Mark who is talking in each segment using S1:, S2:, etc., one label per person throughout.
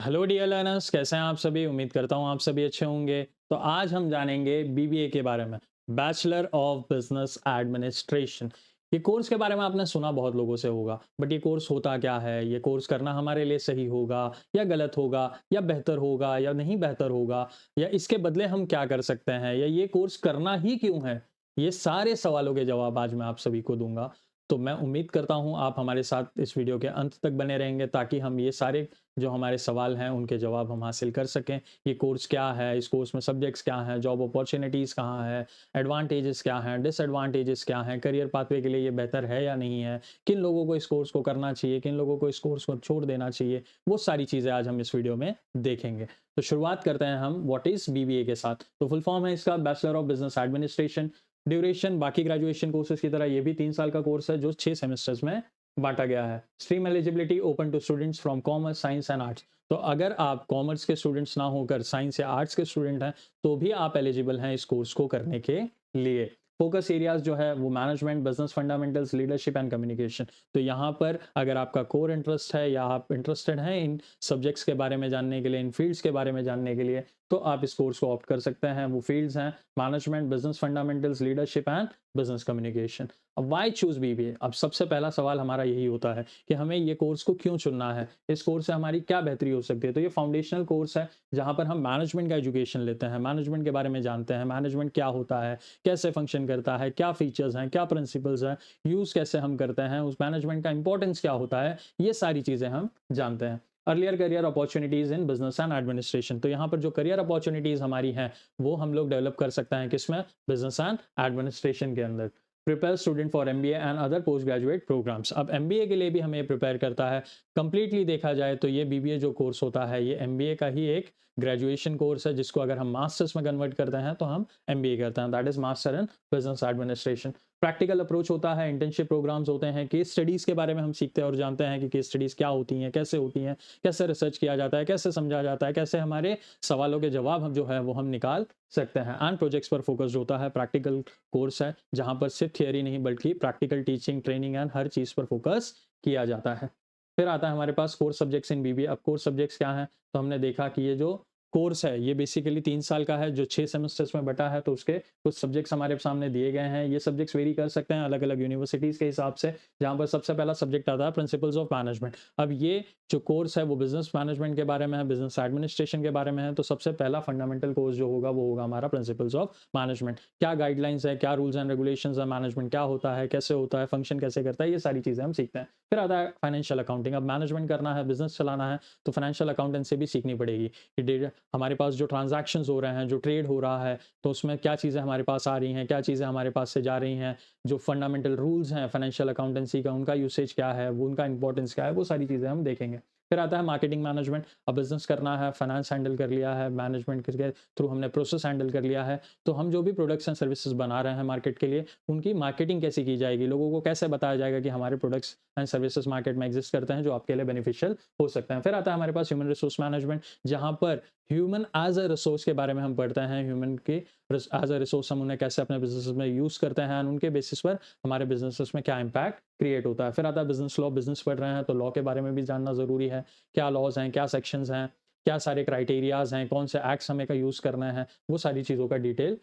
S1: Hello dear learners, कैसे हैं आप सभी। उम्मीद करता हूँ आप सभी अच्छे होंगे। तो आज हम जानेंगे बीबीए के बारे में, बैचलर ऑफ बिजनेस एडमिनिस्ट्रेशन। ये कोर्स के बारे में आपने सुना बहुत लोगों से होगा, बट ये कोर्स होता क्या है, ये कोर्स करना हमारे लिए सही होगा या गलत होगा, या बेहतर होगा या नहीं बेहतर होगा, या इसके बदले हम क्या कर सकते हैं, या ये कोर्स करना ही क्यों है। ये सारे सवालों के जवाब आज मैं आप सभी को दूंगा। तो मैं उम्मीद करता हूँ आप हमारे साथ इस वीडियो के अंत तक बने रहेंगे, ताकि हम ये सारे जो हमारे सवाल हैं उनके जवाब हम हासिल कर सकें। ये कोर्स क्या है, इस कोर्स में सब्जेक्ट्स क्या हैं, जॉब अपॉर्चुनिटीज़ कहाँ है, एडवांटेजेस क्या हैं, डिसएडवांटेजेस क्या हैं, करियर पाथवे के लिए ये बेहतर है या नहीं है, किन लोगों को इस कोर्स को करना चाहिए, किन लोगों को इस कोर्स को छोड़ देना चाहिए, वो सारी चीज़ें आज हम इस वीडियो में देखेंगे। तो शुरुआत करते हैं हम व्हाट इज़ बीबीए के साथ। तो फुल फॉर्म है इसका bachelor of business administration. Duration बाकी ग्रेजुएशन कोर्सेज की तरह ये भी 3 साल का कोर्स है, जो 6 सेमेस्टर्स में बांटा गया है। Stream eligibility open to students from commerce, science and arts. तो अगर आप कॉमर्स के स्टूडेंट्स ना होकर साइंस या आर्ट्स के स्टूडेंट हैं, तो भी आप एलिजिबल हैं इस कोर्स को करने के लिए। फोकस एरियाज जो है वो management, business fundamentals, leadership and communication. तो यहाँ पर अगर आपका कोर इंटरेस्ट है या आप इंटरेस्टेड हैं इन सब्जेक्ट्स के बारे में जानने के लिए, इन फील्ड्स के बारे में जानने के लिए, तो आप इस कोर्स को ऑप्ट कर सकते हैं। वो फील्ड्स हैं management, business fundamentals, leadership and business communication. अब व्हाई चूज बीबीए? अब सबसे पहला सवाल हमारा यही होता है कि हमें ये कोर्स को क्यों चुनना है, इस कोर्स से हमारी क्या बेहतरी हो सकती है। तो ये फाउंडेशनल कोर्स है, जहां पर हम मैनेजमेंट का एजुकेशन लेते हैं, मैनेजमेंट के बारे में जानते हैं, मैनेजमेंट क्या होता है, कैसे फंक्शन करता है, क्या फीचर्स हैं, क्या प्रिंसिपल्स हैं, यूज कैसे हम करते हैं, उस मैनेजमेंट का इंपॉर्टेंस क्या होता है, ये सारी चीजें हम जानते हैं। Earlier career opportunities in business and administration. तो यहाँ पर जो करियर अपॉर्चुनिटीज हमारी हैं, वो हम लोग डेवलप कर सकते हैं किसमें, बिजनेस एंड एडमिनिस्ट्रेशन के अंदर। Prepare student for MBA and other post graduate programmes. अब एमबीए के लिए भी हमें प्रिपेयर करता है। कंप्लीटली देखा जाए तो ये बीबीए जो कोर्स होता है, ये एमबीए का ही एक ग्रेजुएशन कोर्स है, जिसको अगर हम मास्टर्स में कन्वर्ट करते हैं तो हम एमबीए करते हैं, that is master in business administration. Practical approach होता है, इंटर्नशिप प्रोग्राम्स होते हैं, केस स्टडीज के बारे में हम सीखते हैं और जानते हैं कि केस स्टडीज क्या होती हैं, कैसे होती हैं, कैसे रिसर्च किया जाता है, कैसे समझा जाता है, कैसे हमारे सवालों के जवाब हम जो है वो हम निकाल सकते हैं। एंड प्रोजेक्ट्स पर फोकस्ड होता है, प्रैक्टिकल कोर्स है, जहां पर सिर्फ थियरी नहीं बल्कि प्रैक्टिकल टीचिंग, ट्रेनिंग एंड हर चीज़ पर फोकस किया जाता है। फिर आता है हमारे पास कोर्स सब्जेक्ट्स इन बीबीए। अब कोर्स सब्जेक्ट्स क्या हैं? तो हमने देखा कि ये जो कोर्स है ये बेसिकली 3 साल का है, जो 6 सेमेस्टर्स में बटा है। तो उसके कुछ सब्जेक्ट्स हमारे सामने दिए गए हैं। ये सब्जेक्ट्स वेरी कर सकते हैं अलग अलग यूनिवर्सिटीज़ के हिसाब से, जहाँ पर सबसे पहला सब्जेक्ट आता है प्रिंसिपल्स ऑफ मैनेजमेंट। अब ये जो कोर्स है वो बिजनेस मैनेजमेंट के बारे में है, बिजनेस एडमिनिस्ट्रेशन के बारे में है। तो सबसे पहला फंडामेंटल कोर्स जो होगा वो होगा हमारा प्रिंसिपल्स ऑफ मैनेजमेंट। क्या गाइडलाइंस है, क्या रूल्स एंड रेगुलेशंस है, मैनेजमेंट क्या होता है, कैसे होता है, फंक्शन कैसे करता है, ये सारी चीज़ें हम सीखते हैं। फिर आता है फाइनेंशियल अकाउंटिंग। अब मैनेजमेंट करना है, बिजनेस चलाना है, तो फाइनेंशियल अकाउंटेंसी भी सीखनी पड़ेगी कि हमारे पास जो ट्रांजैक्शंस हो रहे हैं, जो ट्रेड हो रहा है, तो उसमें क्या चीज़ें हमारे पास आ रही हैं, क्या चीज़ें हमारे पास से जा रही हैं, जो फंडामेंटल रूल्स हैं फाइनेंशियल अकाउंटेंसी का, उनका यूसेज क्या है, वो उनका इंपॉर्टेंस क्या है, वो सारी चीज़ें हम देखेंगे। फिर आता है मार्केटिंग मैनेजमेंट। अब बिजनेस करना है, फाइनेंस हैंडल कर लिया है, मैनेजमेंट के थ्रू हमने प्रोसेस हैंडल कर लिया है, तो हम जो भी प्रोडक्ट्स एंड सर्विसेज बना रहे हैं मार्केट के लिए, उनकी मार्केटिंग कैसे की जाएगी, लोगों को कैसे बताया जाएगा कि हमारे प्रोडक्ट्स एंड सर्विसेज मार्केट में एग्जिस्ट करते हैं, जो आपके लिए बेनिफिशियल हो सकते हैं। फिर आता है हमारे पास ह्यूमन रिसोर्स मैनेजमेंट, जहाँ पर ह्यूमन एज अ रिसोर्स के बारे में हम पढ़ते हैं। ह्यूमन के एज अ रिसोर्स हम उन्हें कैसे अपने बिजनेस में यूज़ करते हैं, उनके बेसिस पर हमारे बिजनेस में क्या इम्पैक्ट क्रिएट होता है। फिर आता है बिजनेस लॉ। बिजनेस पढ़ रहे हैं तो लॉ के बारे में भी जानना ज़रूरी है। क्या लॉज हैं, क्या सेक्शंस हैं, क्या सारे क्राइटेरियाज हैं, कौन से एक्ट्स हमें का यूज़ करना है, वो सारी चीज़ों का डिटेल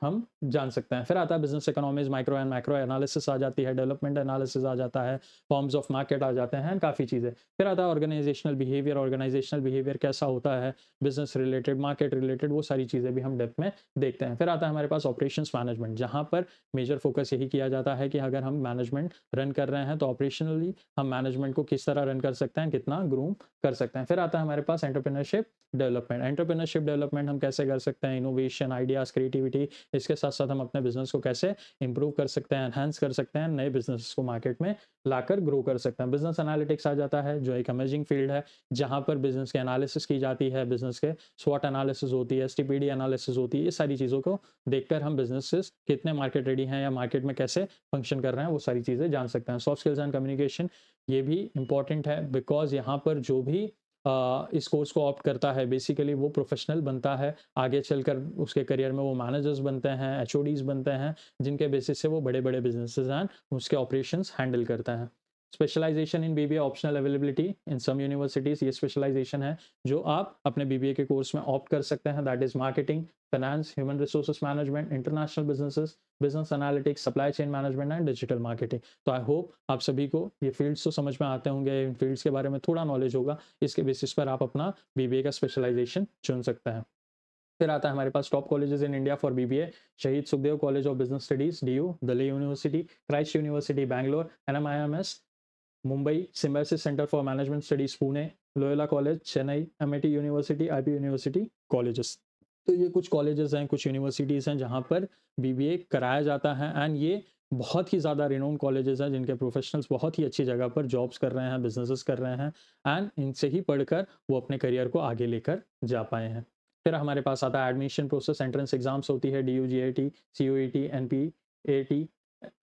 S1: हम जान सकते हैं। फिर आता है business economics, micro and macro analysis आ जाती है, डेवलपमेंट एनालिसिस आ जाता है, फॉर्म्स ऑफ मार्केट आ जाते हैं, काफ़ी चीज़ें। फिर आता है ऑर्गेनाइजेशनल बिहेवियर। ऑर्गेनाइजेशनल बिहेवियर कैसा होता है, बिजनेस रिलेटेड, मार्केट रिलेटेड, वो सारी चीज़ें भी हम डेप्थ में देखते हैं। फिर आता है हमारे पास ऑपरेशंस मैनेजमेंट, जहाँ पर मेजर फोकस यही किया जाता है कि अगर हम मैनेजमेंट रन कर रहे हैं तो ऑपरेशनली हम मैनेजमेंट को किस तरह रन कर सकते हैं, कितना ग्रूम कर सकते हैं। फिर आता है हमारे पास एंटरप्रेन्योरशिप डेवलपमेंट। एंटरप्रेन्योरशिप डेवलपमेंट हम कैसे कर सकते हैं, इनोवेशन, आइडियाज़, क्रिएटिविटी, इसके साथ साथ हम अपने बिजनेस को कैसे इंप्रूव कर सकते हैं, एनहांस कर सकते हैं, नए बिजनेस को मार्केट में लाकर ग्रो कर सकते हैं। बिजनेस एनालिटिक्स आ जाता है, जो एक अमेजिंग फील्ड है, जहां पर बिजनेस के एनालिसिस की जाती है, बिजनेस के स्वॉट एनालिसिस होती है, एसटीपीडी एनालिसिस होती है। ये सारी चीज़ों को देखकर हम बिजनेसेस कितने मार्केट रेडी हैं या मार्केट में कैसे फंक्शन कर रहे हैं, वो सारी चीज़ें जान सकते हैं। सॉफ्ट स्किल्स एंड कम्युनिकेशन, ये भी इंपॉर्टेंट है, बिकॉज यहाँ पर जो भी इस कोर्स को ऑप्ट करता है बेसिकली वो प्रोफेशनल बनता है। आगे चलकर उसके करियर में वो मैनेजर्स बनते हैं, एचओडीज बनते हैं, जिनके बेसिस से वो बड़े बड़े बिजनेसेस एंड उसके ऑपरेशंस हैंडल करते हैं। स्पेशलाइजेशन इन बीबीए ऑप्शनल अवेलेबिलिटी इन सम यूनिवर्सिटीज़, ये स्पेशलाइजेशन है जो आप अपने बीबीए के कोर्स में ऑप्ट कर सकते हैं, that is marketing, finance, human resources management, international businesses, business analytics, supply chain management and digital marketing. तो आई होप आप सभी को ये फील्ड्स तो समझ में आते होंगे, इन फील्ड्स के बारे में थोड़ा नॉलेज होगा, इसके बेसिस पर आप अपना बीबीए का स्पेशलाइजेशन चुन सकते हैं। फिर आता है हमारे पास top colleges in India for BBA, Shaheed Sukhdev college of business studies DU, Delhi university, Christ university Bangalore, NMIMS Mumbai, Symbiosis centre for management studies Pune, Loyola college Chennai, MIT university, IP university colleges. तो ये कुछ कॉलेजेस हैं, कुछ यूनिवर्सिटीज़ हैं जहाँ पर बीबीए कराया जाता है, एंड ये बहुत ही ज़्यादा रिनोन कॉलेजेस हैं जिनके प्रोफेशनल्स बहुत ही अच्छी जगह पर जॉब्स कर रहे हैं, बिजनेसेस कर रहे हैं, एंड इनसे ही पढ़कर वो अपने करियर को आगे लेकर जा पाए हैं। फिर हमारे पास आता है एडमिशन प्रोसेस, एंट्रेंस एग्जाम्स होती है, D U G I T, C U E T, N P A T,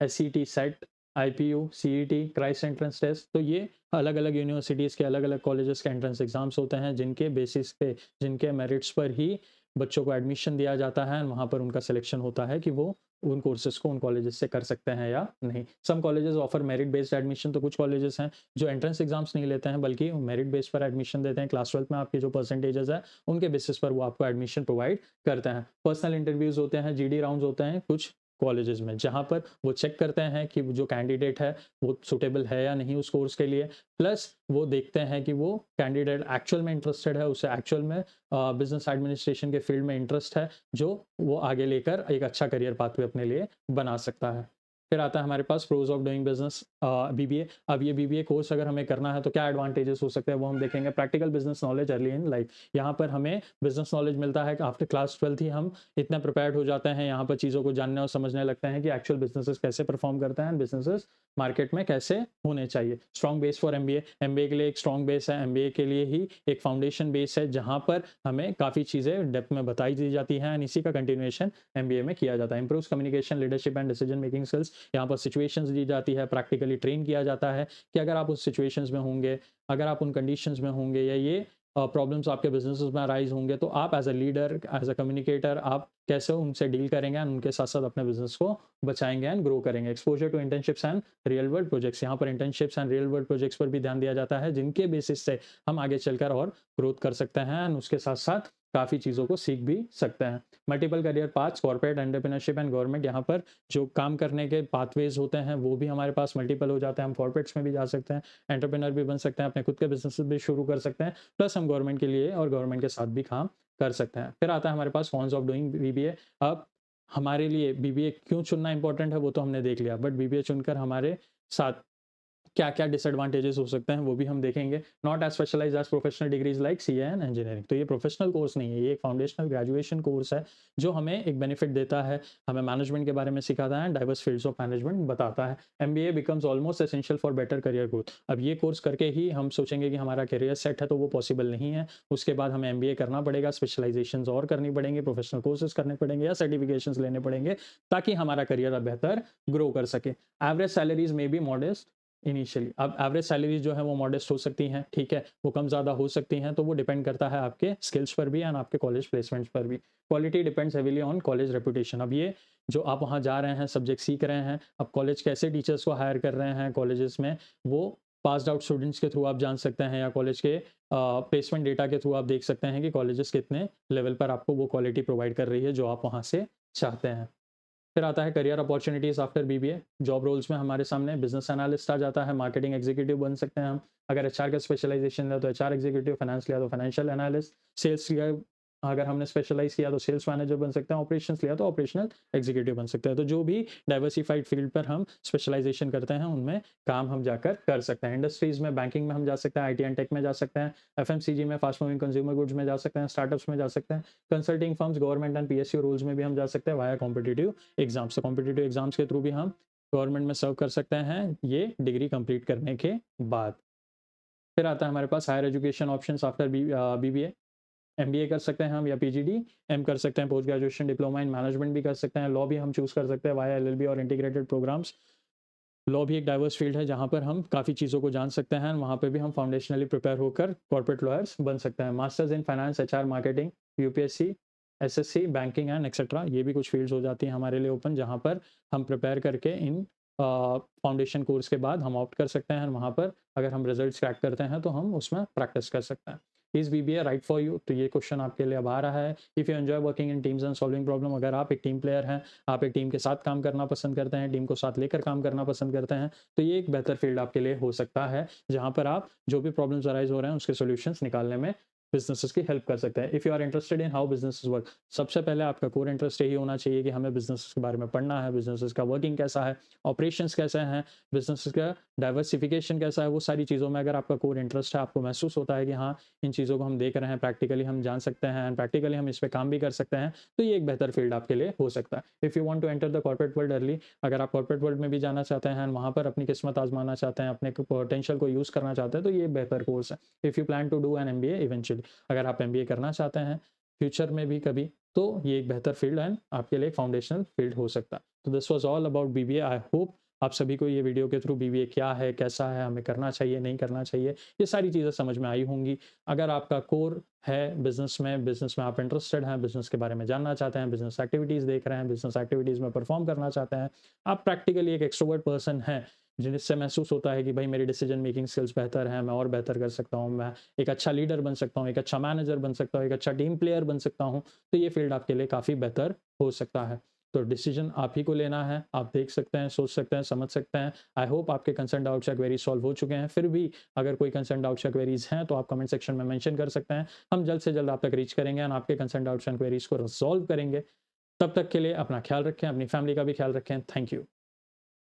S1: S C T, SET, IPU, CET, Christ entrance test. तो ये अलग अलग यूनिवर्सिटीज़ के अलग अलग कॉलेजेस के एंट्रेंस एग्जाम्स होते हैं जिनके बेसिस पे, जिनके मेरिट्स पर ही बच्चों को एडमिशन दिया जाता है, वहाँ पर उनका सिलेक्शन होता है कि वो उन कोर्सेज को उन कॉलेजेस से कर सकते हैं या नहीं। Some colleges offer merit based admission, तो कुछ कॉलेजेस हैं जो एंट्रेंस एग्जाम्स नहीं लेते हैं बल्कि मेरिट बेस पर एडमिशन देते हैं। क्लास 12 में आपके जो परसेंटेजेस है उनके बेसिस पर वो आपको एडमिशन प्रोवाइड करते हैं। पर्सनल इंटरव्यूज होते हैं, जीडी राउंड्स होते हैं कुछ कॉलेजेस में, जहाँ पर वो चेक करते हैं कि जो कैंडिडेट है वो सुटेबल है या नहीं उस कोर्स के लिए, प्लस वो देखते हैं कि वो कैंडिडेट एक्चुअल में इंटरेस्टेड है, उसे एक्चुअल में बिजनेस एडमिनिस्ट्रेशन के फील्ड में इंटरेस्ट है, जो वो आगे लेकर एक अच्छा करियर पाथवे अपने लिए बना सकता है। फिर आता है हमारे पास pros of doing business BBA. अब ये बीबीए कोर्स अगर हमें करना है तो क्या एडवांटेजेस हो सकते हैं वो हम देखेंगे। Practical business knowledge early in life, यहाँ पर हमें बिजनेस नॉलेज मिलता है कि आफ्टर क्लास 12 ही हम इतना प्रिपेयर्ड हो जाते हैं, यहाँ पर चीज़ों को जानने और समझने लगते हैं कि एक्चुअल बिजनेसेस कैसे परफॉर्म करते हैं, बिजनेसेस मार्केट में कैसे होने चाहिए। Strong base for MBA, MBA के लिए एक स्ट्रॉन्ग बेस है, एमबीए के लिए ही एक फाउंडेशन बेस है जहाँ पर हमें काफ़ी चीज़ें डेप्थ में बताई दी जाती हैं, एंड इसी का कंटिन्यूएशन एमबीए में किया जाता है। Improves communication, leadership and decision making skills, यहाँ पर सिचुएशंस दी जाती है, प्रैक्टिकली ट्रेन किया जाता है कि अगर आप उस सिचुएशंस में होंगे, अगर आप उन कंडीशंस में होंगे या ये प्रॉब्लम्स आपके बिजनेसेस में अराइज होंगे, तो आप as a leader, as a communicator आप कैसे उनसे डील करेंगे एंड उनके साथ साथ अपने बिजनेस को बचाएंगे एंड ग्रो करेंगे। Exposure to internships and real world projects, यहाँ पर internships and real world projects पर भी ध्यान दिया जाता है जिनके बेसिस से हम आगे चलकर और ग्रोथ कर सकते हैं एंड उसके साथ साथ काफ़ी चीज़ों को सीख भी सकते हैं। Multiple career paths, corporate entrepreneurship and government, यहाँ पर जो काम करने के पाथवेज होते हैं वो भी हमारे पास मल्टीपल हो जाते हैं। हम कॉर्पोरेट्स में भी जा सकते हैं, एंटरप्रेन्योर भी बन सकते हैं, अपने खुद के बिजनेस भी शुरू कर सकते हैं, प्लस हम गवर्नमेंट के लिए और गवर्नमेंट के साथ भी काम कर सकते हैं। फिर आता है हमारे पास कॉन्स ऑफ डूइंग बीबीए। अब हमारे लिए बीबीए क्यों चुनना इंपॉर्टेंट है वो तो हमने देख लिया, बट बीबीए चुनकर हमारे साथ क्या क्या डिसएडवांटेजेस हो सकते हैं वो भी हम देखेंगे। Not as specialised as professional degrees like CA and engineering, तो ये प्रोफेशनल कोर्स नहीं है, ये एक फाउंडेशनल ग्रेजुएशन कोर्स है जो हमें एक बेनिफिट देता है, हमें मैनेजमेंट के बारे में सिखाता है, डाइवर्स फील्ड्स ऑफ मैनेजमेंट बताता है। MBA becomes almost essential for better career growth. अब ये कोर्स करके ही हम सोचेंगे कि हमारा करियर सेट है, तो वो पॉसिबल नहीं है। उसके बाद हमें एमबीए करना पड़ेगा, स्पेशलाइजेशन और करनी पड़ेंगे, प्रोफेशनल कोर्सेज करने पड़ेंगे या सर्टिफिकेशन लेने पड़ेंगे ताकि हमारा करियर बेहतर ग्रो कर सके। एवरेज सैलरीज में बी मॉडेस्ट इनिशियली, अब एवरेज सैलरीज जो है वो मॉडेस्ट हो सकती हैं, ठीक है, वो कम ज़्यादा हो सकती हैं, तो वो डिपेंड करता है आपके स्किल्स पर भी एंड आपके कॉलेज प्लेसमेंट्स पर भी। Quality depends heavily on college reputation. अब ये जो आप वहाँ जा रहे हैं, सब्जेक्ट सीख रहे हैं, अब कॉलेज कैसे टीचर्स को हायर कर रहे हैं कॉलेजेस में, वो पास्ड आउट स्टूडेंट्स के थ्रू आप जान सकते हैं, या कॉलेज के प्लेसमेंट डेटा के थ्रू आप देख सकते हैं कि कॉलेजेस कितने लेवल पर आपको वो क्वालिटी प्रोवाइड कर रही है जो आप वहाँ से चाहते हैं। फिर आता है career opportunities after BBA. Job roles में हमारे सामने बिजनेस एनालिस्ट आ जाता है, मार्केटिंग एग्जीक्यूटिव बन सकते हैं हम, अगर एचआर का स्पेशलाइजेशन लिया तो एचआर एग्जीक्यूटिव, फाइनेंस लिया तो फाइनेंशियल एनालिस्ट, सेल्स लिया अगर हमने स्पेशलाइज किया तो सेल्स मैनेजर बन सकते हैं, ऑपरेशंस लिया तो ऑपरेशनल एग्जीक्यूटिव बन सकते हैं। तो जो भी डाइवर्सिफाइड फील्ड पर हम स्पेशलाइजेशन करते हैं उनमें काम हम जाकर कर सकते हैं। इंडस्ट्रीज में, बैंकिंग में हम जा सकते हैं, आईटी एंड टेक में जा सकते हैं, एफएमसीजी में, फास्ट मूविंग कंज्यूमर गुड्स में जा सकते हैं, स्टार्टअप्स में जा सकते हैं, consulting firms, government and PSU roles में भी हम जा सकते हैं वाया कॉम्पिटिटिव एग्जाम्स। तो कॉम्पिटिटिव एग्जाम्स के थ्रू भी हम गवर्नमेंट में सर्व कर सकते हैं ये डिग्री कंप्लीट करने के बाद। फिर आता है हमारे पास higher education options after BBA. MBA कर सकते हैं हम या पीजीडी एम कर सकते हैं, post graduation diploma in management भी कर सकते हैं, लॉ भी हम चूज कर सकते हैं वाया एलएलबी और इंटीग्रेटेड प्रोग्राम्स। लॉ भी एक डाइवर्स फील्ड है जहाँ पर हम काफ़ी चीज़ों को जान सकते हैं, वहाँ पे भी हम फाउंडेशनली प्रिपेयर होकर कॉर्पोरेट लॉयर्स बन सकते हैं। Masters in finance, HR, marketing, UPSC, SSC, banking and etcetera, ये भी कुछ फील्ड्स हो जाती हैं हमारे लिए ओपन, जहाँ पर हम प्रिपेयर करके इन फाउंडेशन कोर्स के बाद हम ऑप्ट कर सकते हैं, वहाँ पर अगर हम रिजल्ट्स क्रैक करते हैं तो हम उसमें प्रैक्टिस कर सकते हैं। Is BBA right for you? तो ये क्वेश्चन आपके लिए अब आ रहा है। If you enjoy working in teams and solving problem, अगर आप एक टीम प्लेयर हैं, आप एक टीम के साथ काम करना पसंद करते हैं, टीम को साथ लेकर काम करना पसंद करते हैं, तो ये एक बेहतर फील्ड आपके लिए हो सकता है, जहाँ पर आप जो भी प्रॉब्लम्स अराइज़ हो रहे हैं उसके सॉल्यूशंस निकालने में बिज़नेसेस की हेल्प कर सकते हैं। If you are interested in how businesses work, सबसे पहले आपका कोर इंटरेस्ट यही होना चाहिए कि हमें बिज़नेसेस के बारे में पढ़ना है, बिज़नेसेस का वर्किंग कैसा है, ऑपरेशंस कैसे हैं, बिज़नेसेस का डाइवर्सिफिकेशन कैसा है, वो सारी चीज़ों में अगर आपका कोर इंटरेस्ट है, आपको महसूस होता है कि हाँ, इन चीज़ों को हम देख रहे हैं, प्रैक्टिकली हम जान सकते हैं एंड प्रैक्टिकली हम इस पे काम भी कर सकते हैं, तो ये एक बेहतर फील्ड आपके लिए हो सकता है। If you want to enter the corporate world early, अगर आप कॉर्पोरेट वर्ल्ड में भी जाना चाहते हैं एंड वहाँ पर अपनी किस्मत आज़माना चाहते हैं, अपने पोटेंशियल को यूज़ करना चाहते हैं, तो ये बेहतर कोर्स है। If you plan to do an MBA eventually, अगर आप एमबीए करना चाहते हैं फ्यूचर में भी कभी, तो ये एक बेहतर फील्ड एंड आपके लिए एक फाउंडेशनल फील्ड हो सकता है। तो this was all about BBA. I hope आप सभी को ये वीडियो के थ्रू बीबीए क्या है, कैसा है, हमें करना चाहिए, नहीं करना चाहिए, ये सारी चीज़ें समझ में आई होंगी। अगर आपका कोर है बिज़नेस में आप इंटरेस्टेड हैं, बिज़नेस के बारे में जानना चाहते हैं, बिज़नेस एक्टिविटीज़ देख रहे हैं, बिज़नेस एक्टिविटीज़ में परफ़ॉर्म करना चाहते हैं, आप प्रैक्टिकली एक एक्सट्रोवर्ट पर्सन हैं, जिससे महसूस होता है कि भाई मेरी डिसीजन मेकिंग स्किल्स बेहतर हैं, मैं और बेहतर कर सकता हूँ, मैं एक अच्छा लीडर बन सकता हूँ, एक अच्छा मैनेजर बन सकता हूँ, एक अच्छा टीम प्लेयर बन सकता हूँ, तो ये फील्ड आपके लिए काफ़ी बेहतर हो सकता है। तो डिसीजन आप ही को लेना है, आप देख सकते हैं, सोच सकते हैं, समझ सकते हैं। आई होप आपके कंसर्न डाउट्स या क्वेरीज सॉल्व हो चुके हैं। फिर भी अगर कोई कंसर्न डाउट्स या क्वेरीज हैं तो आप कमेंट सेक्शन में मेंशन कर सकते हैं। हम जल्द से जल्द आप तक रीच करेंगे और आपके कंसर्न डाउट्स एंड क्वेरीज को रिजॉल्व करेंगे। तब तक के लिए अपना ख्याल रखें, अपनी फैमिली का भी ख्याल रखें। Thank you.